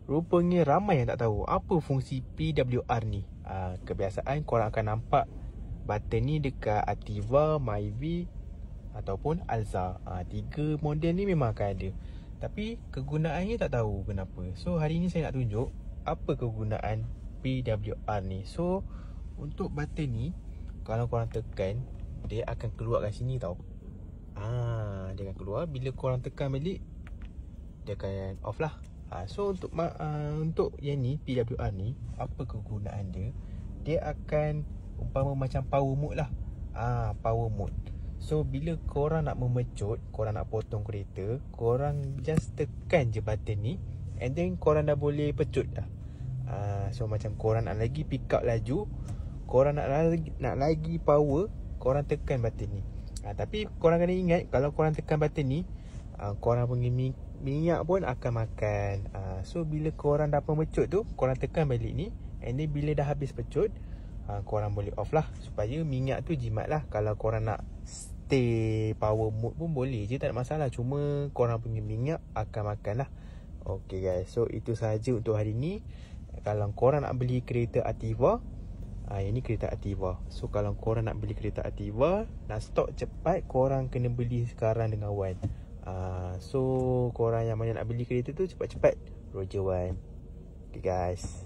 rupanya ramai yang tak tahu apa fungsi PWR ni. Kebiasaan korang akan nampak button ni dekat Ativa, Myvi ataupun Alza. 3 model ni memang akan ada, tapi kegunaannya tak tahu kenapa. So hari ni saya nak tunjuk apa kegunaan PWR ni. So untuk button ni, kalau korang tekan, dia akan keluar kat sini tau. Dia akan keluar. Bila korang tekan balik, dia akan off lah. So untuk yang ni, PWR ni, apa kegunaan dia? Dia akan umpama macam power mode lah. Power mode. So bila korang nak memecut, korang nak potong kereta, korang just tekan je button ni, and then korang dah boleh pecut dah. So macam korang nak lagi pick up laju, korang nak lagi power, korang tekan button ni. Tapi korang kena ingat, kalau korang tekan button ni, korang punya minyak pun akan makan. So bila korang dah pemecut tu, korang tekan balik ni, and then bila dah habis pecut, korang boleh off lah, supaya minyak tu jimat lah. Kalau korang nak stay power mode pun boleh je, tak ada masalah. Cuma korang punya minyak akan makan lah. Okay guys, so itu sahaja untuk hari ni. Kalau korang nak beli kereta Ativa, ini kereta Ativa. So kalau korang nak beli kereta Ativa, nak stok cepat, korang kena beli sekarang dengan Wan. So korang yang mana nak beli kereta tu, cepat-cepat Roger Wan. Okay guys.